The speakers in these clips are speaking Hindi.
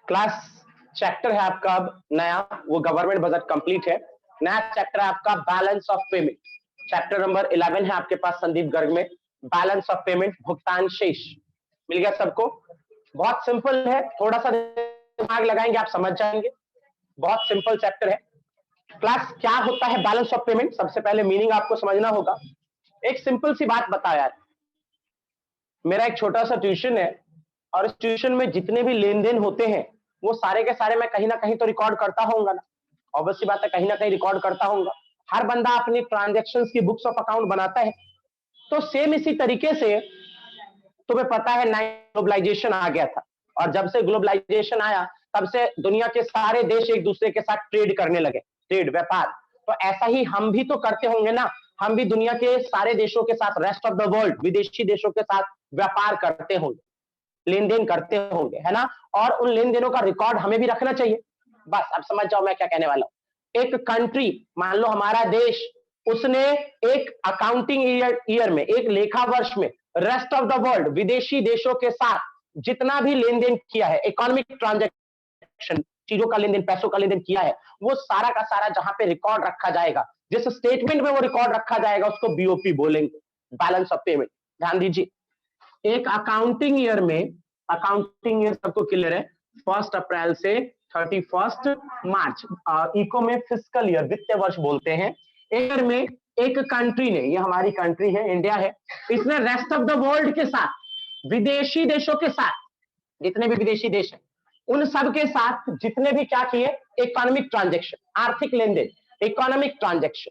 क्लास चैप्टर है आपका अब नया, वो गवर्नमेंट बजट कंप्लीट है। नया चैप्टर है आपका balance of payment. Chapter number 11 है आपके पास संदीप गर्ग में, बैलेंस ऑफ पेमेंट, भुगतान शेष। मिल गया सबको? बहुत सिंपल है, थोड़ा सा दिमाग लगाएंगे आप समझ जाएंगे। बहुत सिंपल चैप्टर है। क्लास क्या होता है बैलेंस ऑफ पेमेंट? सबसे पहले मीनिंग आपको समझना होगा। एक सिंपल सी बात बताओ यार, मेरा एक छोटा सा ट्यूशन है और इस ट्यूशन में जितने भी लेन देन होते हैं वो सारे के सारे मैं कहीं ना कहीं तो रिकॉर्ड करता होऊंगा ना। ऑब्वियस सी बात है, कहीं ना कहीं रिकॉर्ड करता होऊंगा। हर बंदा अपनी ट्रांजेक्शन्स की बुक्स ऑफ अकाउंट बनाता है। तो सेम इसी तरीके से तुम्हें पता है ग्लोबलाइजेशन आ गया था, और जब से ग्लोबलाइजेशन आया तब से दुनिया के सारे देश एक दूसरे के साथ ट्रेड करने लगे, ट्रेड, व्यापार। तो ऐसा ही हम भी तो करते होंगे ना, हम भी दुनिया के सारे देशों के साथ, रेस्ट ऑफ द वर्ल्ड, विदेशी देशों के साथ व्यापार करते होंगे, लेन देन करते होंगे, है ना। और उन लेन देनों का रिकॉर्ड हमें भी रखना चाहिए। बस अब समझ जाओ मैं क्या कहने वाला हूं। एक कंट्री, मान लो हमारा देश, उसने एक अकाउंटिंग ईयर में, एक लेखा वर्ष में रेस्ट ऑफ द वर्ल्ड, विदेशी देशों के साथ जितना भी लेन देन किया है, इकोनॉमिक ट्रांजैक्शन, चीजों का लेन देन, पैसों का लेन देन किया है, वो सारा का सारा जहां पे रिकॉर्ड रखा जाएगा, जिस स्टेटमेंट में वो रिकॉर्ड रखा जाएगा, उसको बीओपी बोलेंगे, बैलेंस ऑफ पेमेंट। ध्यान दीजिए, एक अकाउंटिंग ईयर में, अकाउंटिंग ईयर सबको क्लियर है, 1 अप्रैल से 31 मार्च, इको में फिस्कल ईयर, वित्तीय वर्ष बोलते हैं। ईयर में एक कंट्री ने, ये हमारी कंट्री है, इंडिया है, इसने रेस्ट ऑफ द वर्ल्ड के साथ, विदेशी देशों के साथ, जितने भी विदेशी देश हैं उन सब के साथ जितने भी क्या किए, इकोनॉमिक ट्रांजैक्शन, आर्थिक लेन देन, इकोनॉमिक ट्रांजैक्शन,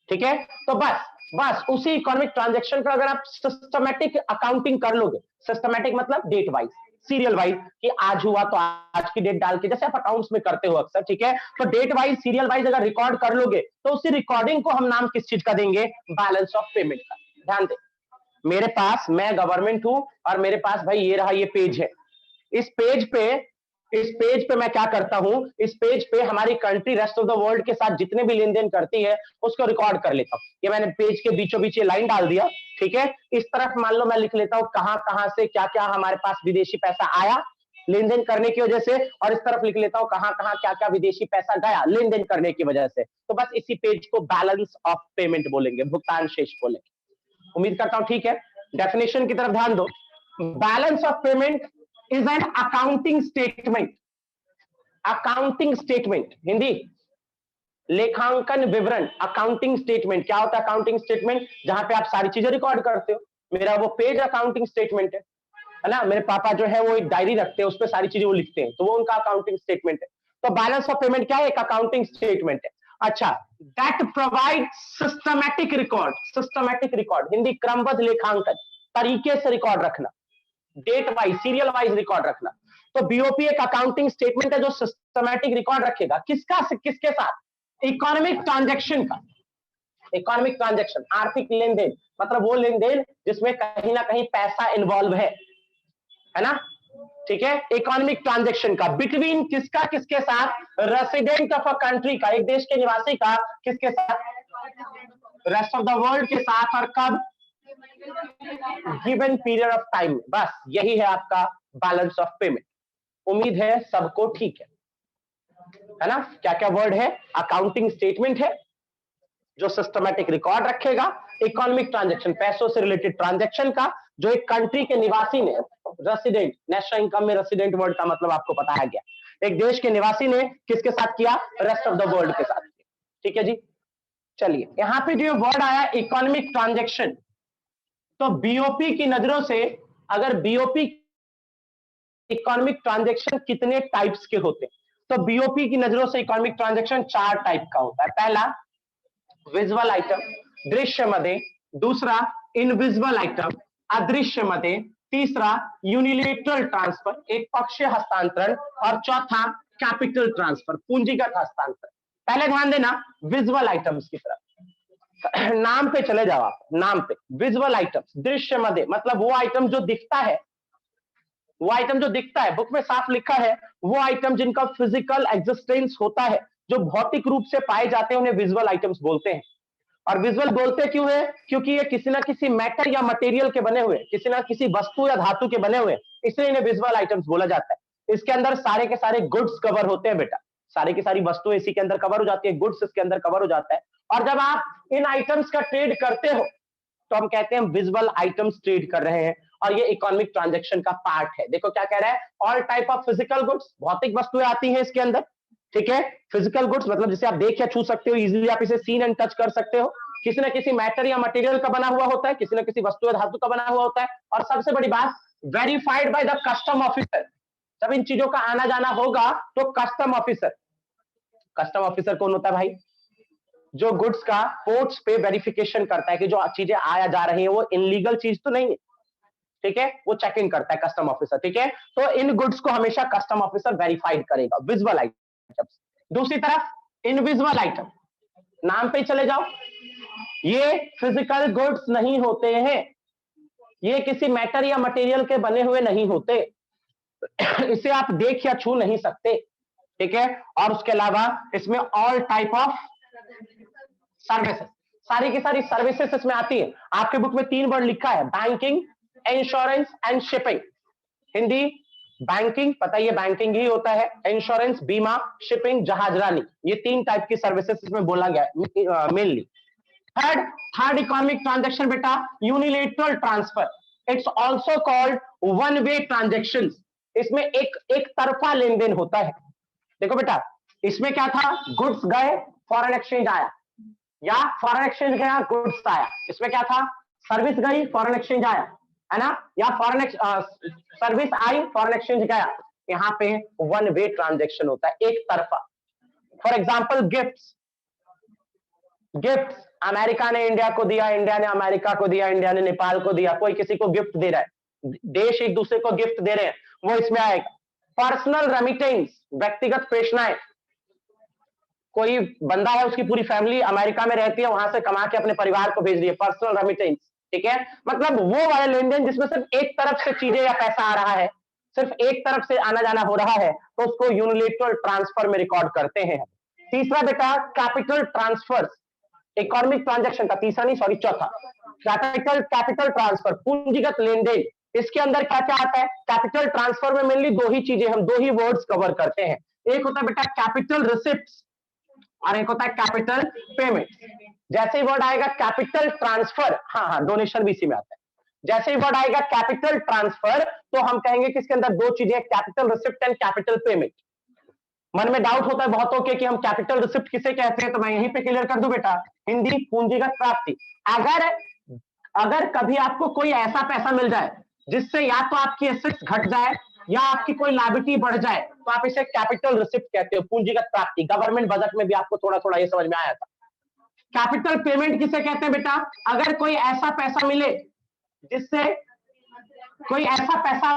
ठीक है। तो बस उसी इकोनॉमिक ट्रांजैक्शन का अगर आप सिस्टमैटिक अकाउंटिंग कर लोगे, सिस्टमैटिक मतलब डेट वाइज, सीरियल वाइज, कि आज हुआ तो आज की डेट डाल के, जैसे आप अकाउंट्स में करते हो अक्सर, ठीक है। तो डेट वाइज, सीरियल वाइज अगर रिकॉर्ड कर लोगे तो उसी रिकॉर्डिंग को हम नाम किस चीज का देंगे? बैलेंस ऑफ पेमेंट का। ध्यान दे, मेरे पास, मैं गवर्नमेंट हूं और मेरे पास भाई ये रहा, ये पेज है। इस पेज पे मैं क्या करता हूं, इस पेज पे हमारी country rest of the world के साथ जितने भी लेन देन करती है उसको रिकॉर्ड कर लेता हूं। ये मैंने पेज के बीचों बीच ये लाइन डाल दिया, ठीक है। इस तरफ मान लो मैं लिख लेता हूं कहां कहां से क्या क्या हमारे पास विदेशी पैसा आया लेन देन करने की वजह से, और इस तरफ लिख लेता हूं कहां कहां क्या क्या विदेशी पैसा गया लेन देन करने की वजह से। तो बस इसी पेज को बैलेंस ऑफ पेमेंट बोलेंगे, भुगतान शेष बोलेंगे। उम्मीद करता हूं ठीक है। डेफिनेशन की तरफ ध्यान दो। Balance of payment is an accounting statement. Accounting statement, Hindi लेखांकन विवरण। अकाउंटिंग स्टेटमेंट क्या होता है? अकाउंटिंग स्टेटमेंट जहां पे आप सारी चीजें रिकॉर्ड करते हो। मेरा वो पेज अकाउंटिंग स्टेटमेंट है ना। मेरे पापा जो है वो एक डायरी रखते हैं, उस पर सारी चीजें वो लिखते हैं, तो वो उनका अकाउंटिंग स्टेटमेंट है। तो बैलेंस ऑफ पेमेंट क्या है? एक अकाउंटिंग स्टेटमेंट है। अच्छा, that provide systematic record. Systematic record, Hindi क्रमबद्ध लेखांकन, तरीके से रिकॉर्ड रखना, date wise, serial wise record रखना। तो बीओपी एक अकाउंटिंग स्टेटमेंट है जो सिस्टमैटिक रिकॉर्ड रखेगा। किसका? किसके साथ? इकोनॉमिक ट्रांजैक्शन का। इकोनॉमिक ट्रांजैक्शन, आर्थिक लेन देन, मतलब वो लेन देन जिसमें कहीं ना कहीं पैसा इन्वॉल्व है ना, ठीक है। इकोनॉमिक ट्रांजैक्शन का बिटवीन किसका किसके साथ? रेसिडेंट ऑफ अ कंट्री का, एक देश के निवासी का, किसके साथ? रेस्ट ऑफ द वर्ल्ड के साथ। और कब? Given period of time. बस यही है आपका बैलेंस ऑफ पेमेंट। उम्मीद है सबको ठीक है ना। क्या क्या वर्ड है? अकाउंटिंग स्टेटमेंट है जो सिस्टमैटिक रिकॉर्ड रखेगा, इकोनॉमिक ट्रांजैक्शन, पैसों से रिलेटेड ट्रांजैक्शन का, जो एक कंट्री के निवासी ने, रेसिडेंट, नेशनल इनकम में रेसिडेंट वर्ड का मतलब आपको बताया गया, एक देश के निवासी ने किसके साथ किया? रेस्ट ऑफ द वर्ल्ड के साथ। ठीक है जी। चलिए, यहां पे जो वर्ड आया इकोनॉमिक ट्रांजैक्शन, तो बीओपी की नजरों से, अगर बीओपी, इकोनॉमिक ट्रांजैक्शन कितने टाइप्स के होते हैं, तो बीओपी की नजरों से इकोनॉमिक ट्रांजैक्शन 4 टाइप का होता है। पहला विजुअल आइटम, दृश्यमध्ये। दूसरा इनविजिबल आइटम, अदृश्यमध्ये। तीसरा यूनिलेटरल ट्रांसफर, एक पक्षीय हस्तांतरण। और चौथा कैपिटल ट्रांसफर, पूंजीगत हस्तांतरण। पहले ध्यान देना विजुअल आइटम्स की तरफ। नाम पे चले जाओ आप, नाम पे। विजुअल आइटम्स, दृश्यमध्ये मतलब वो आइटम जो दिखता है, वो आइटम जो दिखता है, बुक में साफ लिखा है, वो आइटम जिनका फिजिकल एग्जिस्टेंस होता है, जो भौतिक रूप से पाए जाते हैं, उन्हें विजुअल आइटम्स बोलते हैं। और विजुअल बोलते क्यों है? क्योंकि ये किसी ना किसी मैटर या मटेरियल के बने हुए, किसी ना किसी वस्तु या धातु के बने हुए, इसलिए इन्हें विजुअल आइटम्स बोला जाता है। इसके अंदर सारे के सारे गुड्स कवर होते हैं बेटा, सारी की सारी वस्तुएं इसी के अंदर कवर हो जाती है, गुड्स इसके अंदर कवर हो जाता है। और जब आप इन आइटम्स का ट्रेड करते हो तो हम कहते हैं विजुअल आइटम्स ट्रेड कर रहे हैं, और ये इकोनॉमिक ट्रांजैक्शन का पार्ट है। देखो क्या कह रहा है, all type of physical goods, भौतिक वस्तुएं आती हैं इसके अंदर, ठीक है। फिजिकल गुड्स मतलब जिसे आप देख या छू सकते हो, इजीली आप इसे सीन एंड टच कर सकते हो, किसी न किसी मैटर या मटेरियल का बना हुआ होता है, किसी न किसी वस्तु या धातु का बना हुआ होता है, और सबसे बड़ी बात, verified by the custom officer. जब इन चीजों का आना जाना होगा तो कस्टम ऑफिसर कौन होता है भाई, जो गुड्स का पोर्ट्स पे वेरिफिकेशन करता है कि जो चीजें आया जा रही है वो इनलीगल चीज तो नहीं है, ठीक है, वो चेकिंग करता है कस्टम ऑफिसर, ठीक है। तो इन गुड्स को हमेशा कस्टम ऑफिसर वेरीफाइड करेगा, विजुअल आइटम्स। दूसरी तरफ इनविजिबल आइटम, नाम पे चले जाओ, ये फिजिकल गुड्स नहीं होते हैं, ये किसी मैटर या मटेरियल के बने हुए नहीं होते, इसे आप देख या छू नहीं सकते, ठीक है। और उसके अलावा इसमें ऑल टाइप ऑफ सर्विसेज, सारी की सारी सर्विसेज इसमें आती है। आपके बुक में 3 वर्ड लिखा है, banking, insurance and shipping. Hindi banking, पता ये बैंकिंग ही होता है, इंश्योरेंस बीमा, शिपिंग जहाजरानी, ये 3 टाइप की सर्विसेज इसमें बोला गया मेनली। थर्ड इकोनॉमिक ट्रांजैक्शन बेटा, unilateral transfer, it's also called one way transaction. इसमें एक तरफा लेन देन होता है। देखो बेटा, इसमें क्या था, गुड्स गए, फॉरेन एक्सचेंज आया, या फॉरेन एक्सचेंज गया, गुड्स आया। इसमें क्या था, सर्विस गई, फॉरेन एक्सचेंज आया, है ना, या सर्विस आई, फॉरेन एक्सचेंज गया। यहाँ पे वन वे ट्रांजैक्शन होता है, एक तरफा। फॉर एग्जाम्पल गिफ्ट, अमेरिका ने इंडिया को दिया, इंडिया ने अमेरिका को दिया, इंडिया ने नेपाल को दिया, कोई किसी को गिफ्ट दे रहा है, देश एक दूसरे को गिफ्ट दे रहे हैं, वो इसमें आएगा। पर्सनल रेमिटेंस, व्यक्तिगत प्रेषणाएं, कोई बंदा है उसकी पूरी फैमिली अमेरिका में रहती है, वहां से कमा के अपने परिवार को भेज रही है, पर्सनल रेमिटेंस, ठीक है। मतलब वो वाले लेन देन जिसमें सिर्फ एक तरफ से चीजें या पैसा आ रहा है, सिर्फ एक तरफ से आना जाना हो रहा है, तो उसको यूनिलेटरल ट्रांसफर में रिकॉर्ड करते हैं। तीसरा बेटा, कैपिटल ट्रांसफर, इकोनॉमिक ट्रांजैक्शन का तीसरा नहीं, सॉरी चौथा, कैपिटल ट्रांसफर, पूंजीगत लेन देन। इसके अंदर क्या क्या आता है, कैपिटल ट्रांसफर में मेनली 2 ही चीजें, हम 2 ही वर्ड्स कवर करते हैं। एक होता है बेटा कैपिटल रिसिप्ट्स, और एक होता है कैपिटल पेमेंट। जैसे ही वर्ड आएगा कैपिटल ट्रांसफर, हाँ, डोनेशन भी इसी में आता है। जैसे ही वर्ड आएगा कैपिटल ट्रांसफर, तो हम कहेंगे कि इसके अंदर 2 चीजें, capital receipt and capital payment. मन में डाउट होता है बहुतों के कि हम कैपिटल रिसिप्ट किसे कहते हैं, तो मैं यहीं पे क्लियर कर दूं बेटा, हिंदी पूंजीगत प्राप्ति। अगर कभी आपको कोई ऐसा पैसा मिल जाए जिससे या तो आपकी एसेट्स घट जाए या आपकी कोई लायबिलिटी बढ़ जाए, तो आप इसे कैपिटल रिसिप्ट कहते हो, पूंजीगत प्राप्ति। गवर्नमेंट बजट में भी आपको थोड़ा थोड़ा ये समझ में आया था। कैपिटल पेमेंट किसे कहते हैं बेटा, अगर कोई ऐसा पैसा मिले जिससे कोई ऐसा पैसा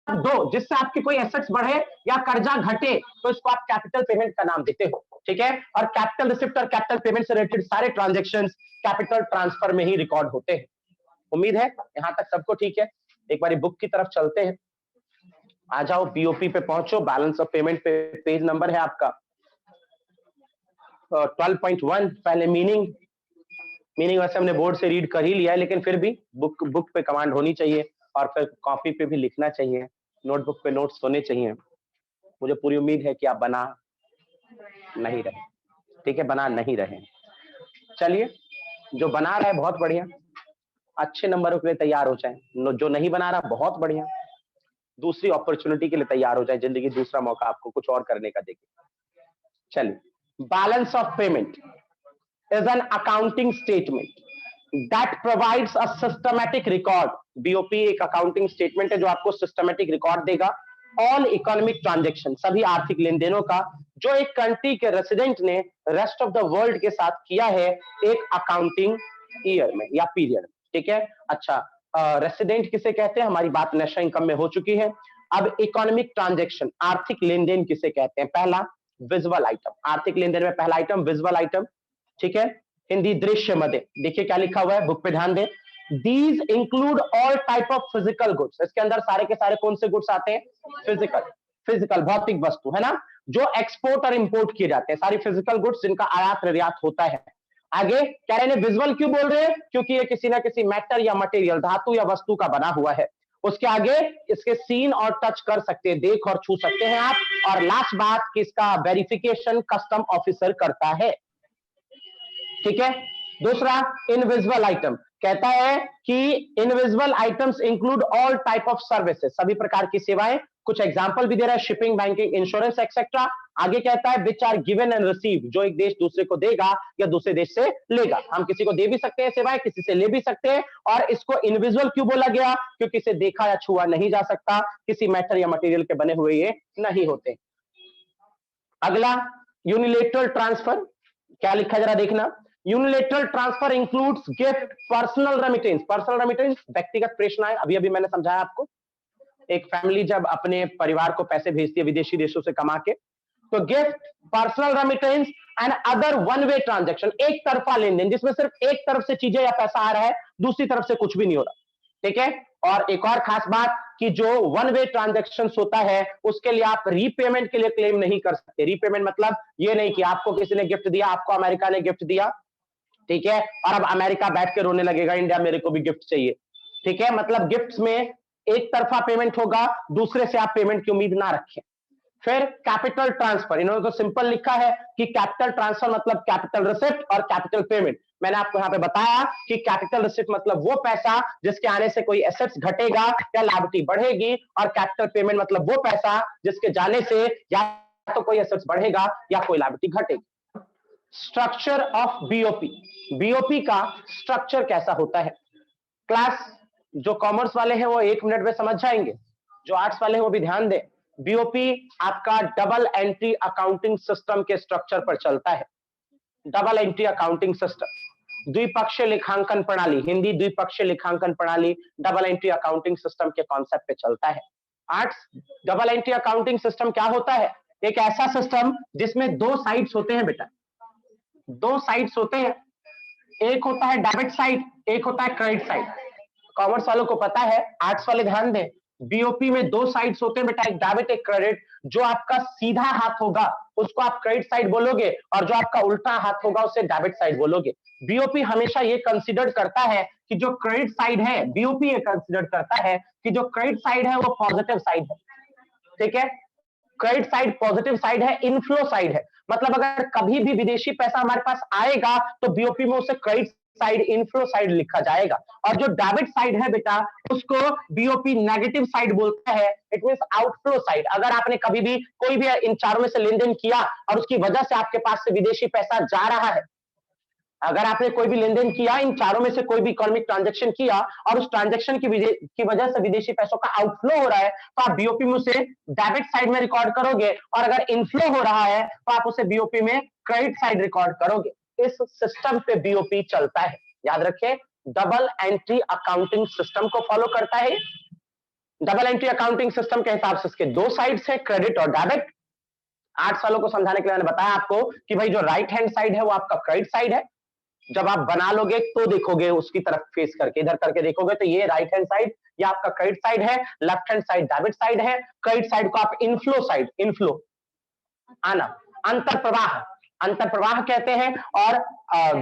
दो जिससे आपकी कोई एसेट्स बढ़े या कर्जा घटे, तो इसको आप कैपिटल पेमेंट का नाम देते हो, ठीक है। और कैपिटल रिसिप्ट और कैपिटल पेमेंट से रिलेटेड सारे ट्रांजैक्शंस कैपिटल ट्रांसफर में ही रिकॉर्ड होते हैं। उम्मीद है यहां तक सबको ठीक है। एक बार बुक की तरफ चलते हैं, आ जाओ, बीओपी पे पहुंचो, बैलेंस ऑफ पेमेंट पे पेज नंबर है आपका 12.1। पहले मीनिंग वैसे हमने बोर्ड से रीड कर ही लिया है, लेकिन फिर भी बुक पे कमांड होनी चाहिए, और फिर कॉपी पे भी लिखना चाहिए, नोटबुक पे नोट्स होने चाहिए। मुझे पूरी उम्मीद है कि आप बना नहीं रहे, ठीक है, बना नहीं रहे। चलिए, जो बना रहा है बहुत बढ़िया, अच्छे नंबरों के लिए तैयार हो जाए, जो नहीं बना रहा बहुत बढ़िया, दूसरी अपॉर्चुनिटी के लिए तैयार हो जाए, जिंदगी दूसरा मौका आपको कुछ और करने का देगी। चलिए, balance of payment is an accounting statement that provides a systematic record. BOP एक अकाउंटिंग स्टेटमेंट है जो आपको सिस्टमैटिक रिकॉर्ड देगा ऑल इकोनॉमिक ट्रांजैक्शन, सभी आर्थिक लेन देनों का, जो एक कंट्री के रेसिडेंट ने रेस्ट ऑफ द वर्ल्ड के साथ किया है एक अकाउंटिंग ईयर में या पीरियड में, ठीक है। अच्छा, रेसिडेंट किसे कहते हैं, हमारी बात नेशनल इनकम में हो चुकी है। अब इकोनॉमिक ट्रांजैक्शन, आर्थिक लेन देन किसे कहते हैं, पहला विजुअल आइटम, आर्थिक लेन देन में पहला आइटम विजुअल आइटम, ठीक है। हिंदी दृश्य मदे, देखिए क्या लिखा हुआ है, बुक पे ध्यान दें। These include all type of physical goods, इसके अंदर सारे के सारे कौन से गुड्स आते हैं, फिजिकल भौतिक वस्तु, है ना, जो एक्सपोर्ट और इंपोर्ट किए जाते हैं, सारी फिजिकल गुड्स जिनका आयात निर्यात होता है। आगे कह रहे हैं विजुअल क्यों बोल रहे हैं, क्योंकि ये किसी ना किसी मैटर या मटेरियल, धातु या वस्तु का बना हुआ है। उसके आगे इसके सीन और टच कर सकते हैं, देख और छू सकते हैं आप। और लास्ट बात कि इसका वेरिफिकेशन कस्टम ऑफिसर करता है। ठीक है। दूसरा, इनविजिबल आइटम कहता है कि invisible items include all type of services, सभी प्रकार की सेवाएं। कुछ एग्जांपल भी दे रहा है, शिपिंग, बैंकिंग, इंश्योरेंस एक्सेट्रा। आगे कहता है which are given and receive, जो एक देश दूसरे को देगा या दूसरे देश से लेगा। हम किसी को दे भी सकते हैं सेवाएं, किसी से ले भी सकते हैं। और इसको इनविजिबल क्यों बोला गया? क्योंकि इसे देखा या छुआ नहीं जा सकता, किसी मैटर या मटेरियल के बने हुए ये नहीं होते। अगला, यूनिलेटरल ट्रांसफर, क्या लिखा जरा देखना। Unilateral transfer includes gift, personal remittance. Personal remittance व्यक्तिगत प्रेषणाएं, अभी अभी मैंने समझाया आपको। एक फैमिली जब अपने परिवार को पैसे भेजती है विदेशी देशों से कमा के, तो gift, personal remittance and other one way transaction, एक तरफा लेन देन, जिसमें सिर्फ एक तरफ से चीजें या पैसा आ रहा है, दूसरी तरफ से कुछ भी नहीं हो रहा। ठीक है। और एक और खास बात कि जो वन वे ट्रांजैक्शन होता है उसके लिए आप रीपेमेंट के लिए क्लेम नहीं कर सकते। रीपेमेंट मतलब ये नहीं कि आपको किसी ने गिफ्ट दिया, आपको अमेरिका ने गिफ्ट दिया, ठीक है, और अब अमेरिका बैठ के रोने लगेगा इंडिया मेरे को भी गिफ्ट चाहिए। ठीक है, मतलब गिफ्ट्स में एक तरफा पेमेंट होगा, दूसरे से आप पेमेंट की उम्मीद ना रखें। फिर कैपिटल ट्रांसफर, इन्होंने तो सिंपल लिखा है कि कैपिटल ट्रांसफर मतलब कैपिटल रिसिप्ट और कैपिटल पेमेंट। मैंने आपको यहां पे बताया कि कैपिटल रिसिप्ट मतलब वो पैसा जिसके आने से कोई एसेट्स घटेगा या लायबिलिटी बढ़ेगी, और कैपिटल पेमेंट मतलब वो पैसा जिसके जाने से या तो कोई एसेट्स बढ़ेगा या कोई लायबिलिटी घटेगी। स्ट्रक्चर ऑफ बीओपी, बीओपी का स्ट्रक्चर कैसा होता है? क्लास जो कॉमर्स वाले हैं वो 1 मिनट में समझ जाएंगे, जो आर्ट्स वाले हैं वो भी ध्यान दें। बीओपी आपका डबल एंट्री अकाउंटिंग सिस्टम के स्ट्रक्चर पर चलता है। डबल एंट्री अकाउंटिंग सिस्टम, द्विपक्षीय लेखांकन प्रणाली, हिंदी द्विपक्षीय लेखांकन प्रणाली डबल एंट्री अकाउंटिंग सिस्टम के कॉन्सेप्ट पे चलता है। Arts, double entry accounting system क्या होता है? एक ऐसा सिस्टम जिसमें 2 साइड्स होते हैं बेटा, 2 साइड्स होते हैं। एक होता है डेबिट साइड, एक होता है क्रेडिट साइड। कॉमर्स वालों को पता है, आर्ट्स वाले ध्यान दें। बीओपी में 2 साइड्स होते हैं बेटा, एक डेबिट एक क्रेडिट। जो आपका सीधा हाथ होगा उसको आप क्रेडिट साइड बोलोगे, और जो आपका उल्टा हाथ होगा उसे डेबिट साइड बोलोगे। बीओपी हमेशा ये कंसीडर करता है कि जो क्रेडिट साइड है, बीओपी ये कंसीडर करता है कि जो क्रेडिट साइड है वो पॉजिटिव साइड है। ठीक है, क्रेडिट साइड पॉजिटिव साइड है, इनफ्लो साइड है। मतलब अगर कभी भी विदेशी पैसा हमारे पास आएगा तो बीओपी में उसे क्रेडिट साइड, इनफ्लो साइड लिखा जाएगा। और जो डेबिट साइड है बेटा उसको बीओपी नेगेटिव साइड बोलता है, इट मींस आउटफ्लो साइड। अगर आपने कभी भी कोई भी इन चारों में से लेन देन किया और उसकी वजह से आपके पास से विदेशी पैसा जा रहा है, अगर आपने कोई भी लेन देन किया, इन चारों में से कोई भी इकोनॉमिक ट्रांजैक्शन किया और उस ट्रांजैक्शन की वजह से विदेशी पैसों का आउटफ्लो हो रहा है, तो आप बीओपी में उसे डेबिट साइड में रिकॉर्ड करोगे, और अगर इनफ्लो हो रहा है तो आप उसे बीओपी में क्रेडिट साइड रिकॉर्ड करोगे। इस सिस्टम पे बीओपी चलता है, याद रखें। डबल एंट्री अकाउंटिंग सिस्टम को फॉलो करता है। डबल एंट्री अकाउंटिंग सिस्टम के हिसाब से इसके 2 साइड्स है, क्रेडिट और डेबिट। आर्ट्स वालों को समझाने के लिए मैंने बताया आपको कि भाई जो राइट हैंड साइड है वो आपका क्रेडिट साइड है। जब आप बना लोगे तो देखोगे उसकी तरफ फेस करके, इधर करके देखोगे तो ये राइट हैंड साइड ये आपका क्रेडिट साइड है, left hand side debit side है। क्रेडिट साइड को आप इनफ्लो साइड, इनफ्लो आना, अंतर प्रवाह, अंतर प्रवाह कहते हैं, और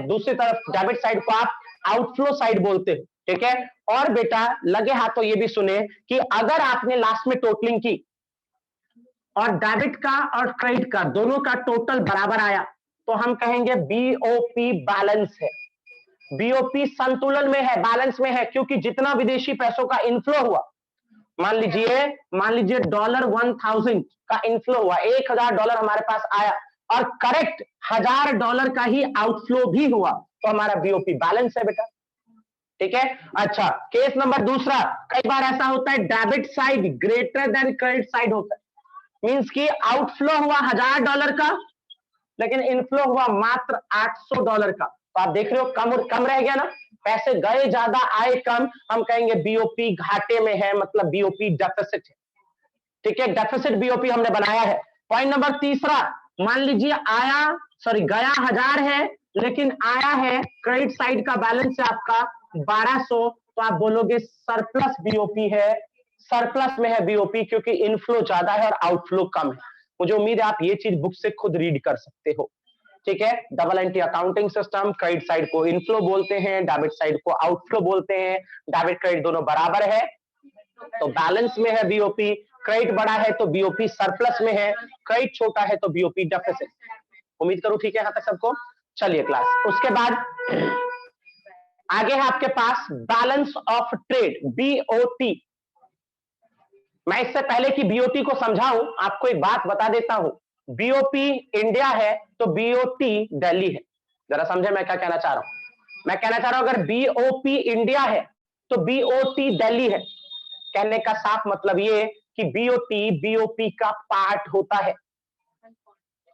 दूसरी तरफ डेबिट साइड को आप आउटफ्लो साइड बोलते हैं। ठीक है। और बेटा लगे हाथों ये भी सुने कि अगर आपने लास्ट में टोटलिंग की और डेबिट का और क्रेडिट का दोनों का टोटल बराबर आया तो हम कहेंगे बीओपी बैलेंस है। बीओपी संतुलन में है, बैलेंस में है, क्योंकि जितना विदेशी पैसों का इनफ्लो हुआ, मान लीजिए $1000 का इनफ्लो हुआ, $1000 हमारे पास आया, और करेक्ट $1000 का ही आउटफ्लो भी हुआ, तो हमारा बीओपी बैलेंस है बेटा। ठीक है। अच्छा, केस नंबर दूसरा, कई बार ऐसा होता है debit side greater than credit side होता है। मींस कि आउटफ्लो हुआ $1000 का, लेकिन इनफ्लो हुआ मात्र $800 का। तो आप देख रहे हो कम रह गया ना, पैसे गए ज्यादा आए कम, हम कहेंगे बीओपी घाटे में है, मतलब बीओपी डेफिसिट है। ठीक है, डेफिसिट बीओपी हमने बनाया है। पॉइंट नंबर तीसरा, मान लीजिए गया 1000 है, लेकिन आया है क्रेडिट साइड का बैलेंस है आपका 1200, तो आप बोलोगे सरप्लस बीओपी है, सरप्लस में है बीओपी, क्योंकि इनफ्लो ज्यादा है और आउटफ्लो कम है। मुझे उम्मीद है आप ये चीज बुक से खुद रीड कर सकते हो। ठीक है, double entry accounting system, credit side को इनफ्लो बोलते हैं, डेबिट साइड को आउटफ्लो बोलते हैं। डेबिट क्रेडिट दोनों बराबर है, तो बैलेंस में है बीओपी, क्रेडिट बड़ा है तो बीओपी सरप्लस में है, क्रेडिट छोटा है तो बीओपी डेफिसिट। उम्मीद करूं ठीक है यहां तक सबको। चलिए क्लास, उसके बाद आगे है आपके पास बैलेंस ऑफ ट्रेड, बीओटी। मैं इससे पहले कि बीओटी को समझाऊं आपको एक बात बता देता हूं। बीओपी इंडिया है तो बीओटी दिल्ली है। जरा समझे मैं क्या कहना चाह रहा हूं। मैं कहना चाह रहा हूं अगर बीओपी इंडिया है तो बीओटी दिल्ली है। कहने का साफ मतलब ये कि बीओटी बीओपी का पार्ट होता है।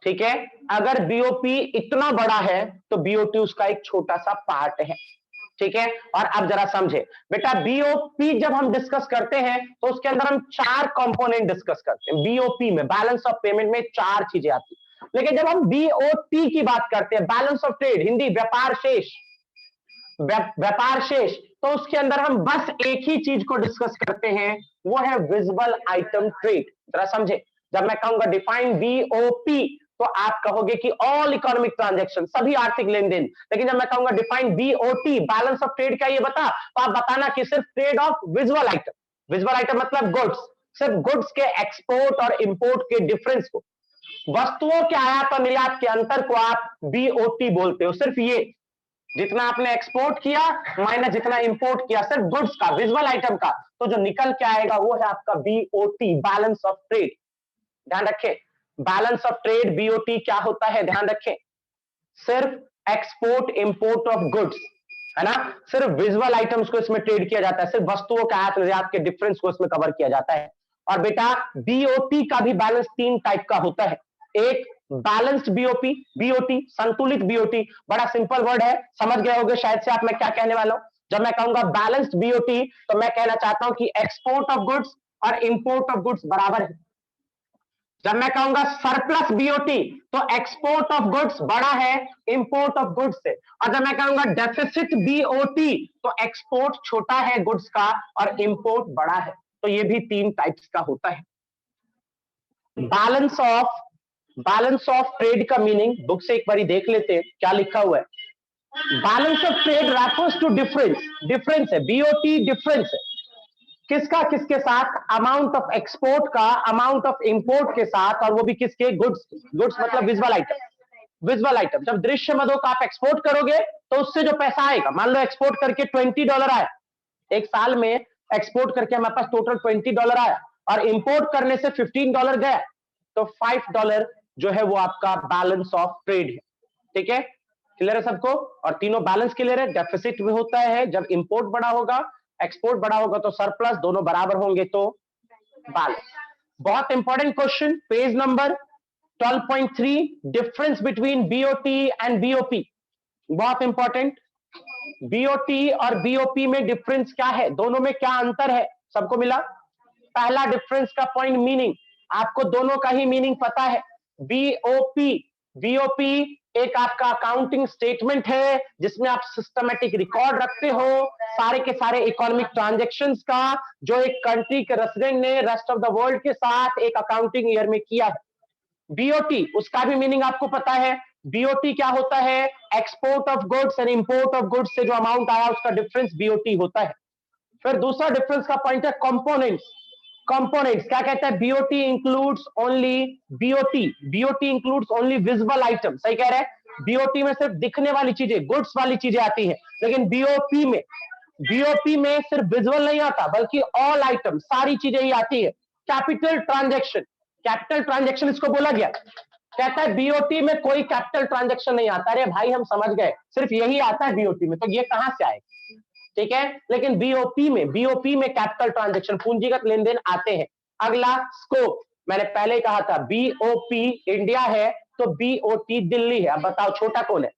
ठीक है, अगर बीओपी इतना बड़ा है तो बीओटी उसका एक छोटा सा पार्ट है। ठीक है, और अब जरा समझे बेटा, बीओपी जब हम डिस्कस करते हैं तो उसके अंदर हम 4 कंपोनेंट डिस्कस करते हैं। बीओपी में बैलेंस ऑफ पेमेंट में 4 चीजें आती हैं, लेकिन जब हम बीओटी की बात करते हैं, बैलेंस ऑफ ट्रेड, हिंदी व्यापार शेष, व्यापार शेष, तो उसके अंदर हम बस एक ही चीज को डिस्कस करते हैं, वो है विजिबल आइटम ट्रेड। जरा समझे, जब मैं कहूंगा डिफाइन बीओपी तो आप कहोगे कि ऑल इकोनॉमिक ट्रांजैक्शन, सभी आर्थिक लेन देन। लेकिन जब मैं कहूंगा define BOT, balance of trade, क्या ये बता, तो आप बताना कि सिर्फ trade off visual item. Visual item मतलब गुड्स, सिर्फ गुड्स के एक्सपोर्ट और इंपोर्ट के डिफरेंस को, वस्तुओं के आयात और निर्यात के अंतर को आप बीओटी बोलते हो। सिर्फ ये, जितना आपने एक्सपोर्ट किया माइनस जितना इंपोर्ट किया, सिर्फ गुड्स का, विजुअल आइटम का, तो जो निकल के आएगा वो है आपका बीओटी, बैलेंस ऑफ ट्रेड। ध्यान रखें, बैलेंस ऑफ ट्रेड बीओटी क्या होता है, ध्यान रखें, सिर्फ एक्सपोर्ट इंपोर्ट ऑफ गुड्स, है ना, सिर्फ विजुअल आइटम्स को इसमें ट्रेड किया जाता है, सिर्फ वस्तुओं का आयात निर्यात के डिफरेंस को इसमें कवर किया जाता है। और बेटा बीओटी का भी बैलेंस 3 टाइप का होता है। एक बैलेंस्ड बीओपी, बीओटी संतुलित बीओटी, बड़ा सिंपल वर्ड है, समझ गए होंगे शायद से आप मैं क्या कहने वाला हूं। जब मैं कहूंगा बैलेंस्ड बीओटी तो मैं कहना चाहता हूं कि एक्सपोर्ट ऑफ गुड्स और इंपोर्ट ऑफ गुड्स बराबर है। जब मैं कहूंगा सरप्लस बीओटी तो एक्सपोर्ट ऑफ गुड्स बड़ा है इंपोर्ट ऑफ गुड्स से। और जब मैं कहूंगा डेफिसिट बीओटी तो एक्सपोर्ट छोटा है गुड्स का और इंपोर्ट बड़ा है। तो ये भी 3 टाइप्स का होता है। बैलेंस ऑफ ट्रेड का मीनिंग बुक से एक बारी देख लेते हैं क्या लिखा हुआ है। Balance of trade refers to difference, difference है, बीओटी डिफरेंस है किसका, किसके साथ, अमाउंट ऑफ एक्सपोर्ट का अमाउंट ऑफ इंपोर्ट के साथ, और वो भी किसके, गुड्स। गुड्स मतलब विजुअल आइटम, विजुअल आइटम। जब दृश्य मदों का आप एक्सपोर्ट करोगे तो उससे जो पैसा आएगा, मान लो एक्सपोर्ट करके $20 आया, एक साल में एक्सपोर्ट करके हमारे पास टोटल $20 आया और इंपोर्ट करने से $15 गया, तो $5 जो है वो आपका बैलेंस ऑफ ट्रेड है। ठीक है, क्लियर है सबको। और तीनों बैलेंस क्लियर है। डेफिसिट में होता है जब इंपोर्ट बड़ा होगा, एक्सपोर्ट बड़ा होगा तो सरप्लस, दोनों बराबर होंगे तो बैलेंस। बहुत important question, page number 12.3, difference between BOT and BOP. बहुत इंपॉर्टेंट, बीओटी और बीओपी में डिफरेंस क्या है, दोनों में क्या अंतर है, सबको मिला। पहला डिफरेंस का पॉइंट मीनिंग, आपको दोनों का ही मीनिंग पता है। बीओपी, बीओपी एक आपका अकाउंटिंग स्टेटमेंट है जिसमें आप सिस्टमेटिक रिकॉर्ड रखते हो सारे के सारे इकोनॉमिक ट्रांजैक्शंस का, जो एक कंट्री के रेसिडेंट ने रेस्ट ऑफ द वर्ल्ड के साथ एक अकाउंटिंग ईयर में किया है। बीओटी, उसका भी मीनिंग आपको पता है। बीओटी क्या होता है, export of goods and import of goods से जो अमाउंट आया उसका डिफरेंस बीओटी होता है। फिर दूसरा डिफरेंस का पॉइंट है कंपोनेंट्स। कंपोनेंट्स क्या कहता है, BOT includes only, BOT includes only visible item, सही कह रहे हैं। बीओटी में सिर्फ दिखने वाली चीजें, गुड्स वाली चीजें आती हैं, लेकिन बीओपी में सिर्फ विजुअल नहीं आता बल्कि ऑल आइटम, सारी चीजें ही आती है। कैपिटल ट्रांजैक्शन, कैपिटल ट्रांजैक्शन इसको बोला गया, कहता है बीओटी में कोई कैपिटल ट्रांजैक्शन नहीं आता। अरे भाई हम समझ गए, सिर्फ यही आता है बीओटी में, तो ये कहां से आएगा, ठीक है। लेकिन बीओपी में कैपिटल ट्रांजैक्शन, पूंजीगत लेन देन आते हैं। अगला स्कोप, मैंने पहले कहा था बीओपी इंडिया है तो बीओटी दिल्ली है। अब बताओ छोटा कौन है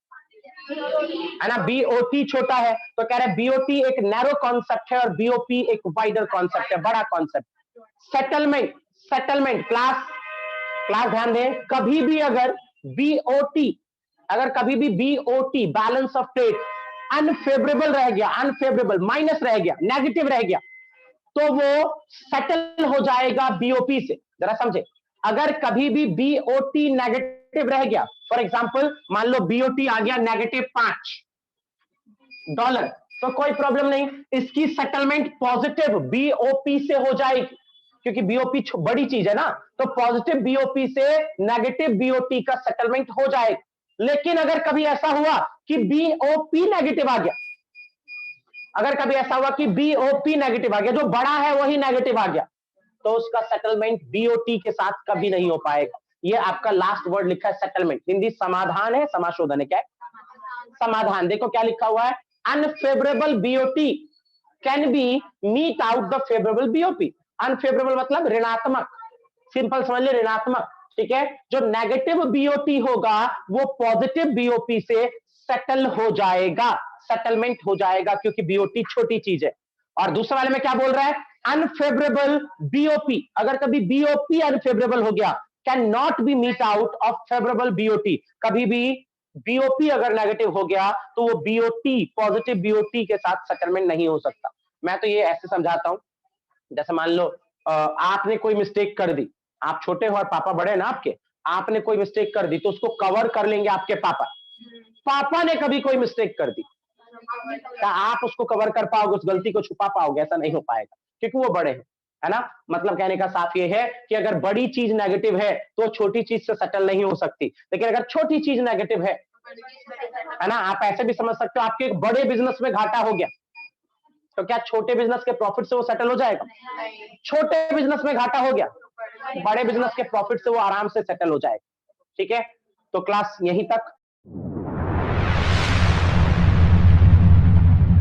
ना, बीओटी छोटा है तो कह रहे बीओटी एक नैरो कॉन्सेप्ट है और बीओपी एक वाइडर कॉन्सेप्ट है, बड़ा कॉन्सेप्ट। सेटलमेंट क्लास ध्यान दें, कभी भी अगर BOT balance of trade unfavourable रह गया, अनफेवरेबल माइनस रह गया, नेगेटिव रह गया, तो वो सेटल हो जाएगा बीओपी से। जरा समझे, अगर कभी भी बीओटी नेगेटिव रह गया, फॉर एग्जांपल मान लो बीओटी आ गया -$5, तो कोई प्रॉब्लम नहीं, इसकी सेटलमेंट पॉजिटिव बीओपी से हो जाएगी, क्योंकि बीओपी बड़ी चीज है ना, तो पॉजिटिव बीओपी से नेगेटिव बीओटी का सेटलमेंट हो जाएगा। लेकिन अगर कभी ऐसा हुआ कि बीओपी नेगेटिव आ गया, अगर कभी ऐसा हुआ कि बीओपी नेगेटिव आ गया, जो बड़ा है वही नेगेटिव आ गया, तो उसका सेटलमेंट बीओटी के साथ कभी नहीं हो पाएगा। ये आपका लास्ट वर्ड लिखा है सेटलमेंट, हिंदी समाधान है, समाशोधन है, क्या है? समाधान। देखो क्या लिखा हुआ है, unfavourable BOT can be meet out the favourable BOP. Unfavourable मतलब ऋणात्मक, सिंपल समझ ले, ऋणात्मक, ठीक है। जो नेगेटिव बीओटी होगा वो पॉजिटिव बीओपी से सेटल हो जाएगा, सेटलमेंट हो जाएगा, क्योंकि बीओटी छोटी चीज है। और दूसरे वाले में क्या बोल रहा है, अनफेवरेबल बीओपी, अगर कभी बीओपी अनफेवरेबल हो गया, can not be meet out of favourable BOT, कभी भी बीओपी अगर नेगेटिव हो गया तो वो बीओटी पॉजिटिव बीओटी के साथ सेटलमेंट नहीं हो सकता। मैं तो ये ऐसे समझाता हूं, जैसे मान लो आपने कोई मिस्टेक कर दी, आप छोटे हो और पापा बड़े ना आपके, आपने कोई मिस्टेक कर दी तो उसको कवर कर लेंगे आपके पापा। पापा ने कभी कोई मिस्टेक कर दी, क्या आप उसको कवर कर पाओगे, उस गलती को छुपा पाओगे? ऐसा नहीं हो पाएगा, क्योंकि वो बड़े हैं, है ना। मतलब कहने का साफ ये है कि अगर बड़ी चीज नेगेटिव है तो छोटी चीज से सेटल नहीं हो सकती, लेकिन अगर छोटी चीज नेगेटिव है ना, आप ऐसे भी समझ सकते हो, आपके एक बड़े बिजनेस में घाटा हो गया, तो क्या छोटे बिजनेस के प्रॉफिट से वो सेटल हो जाएगा? छोटे बिजनेस में घाटा हो गया, बड़े बिजनेस के प्रॉफिट से वो आराम से सेटल हो जाएगा। ठीक है, तो क्लास यहीं तक।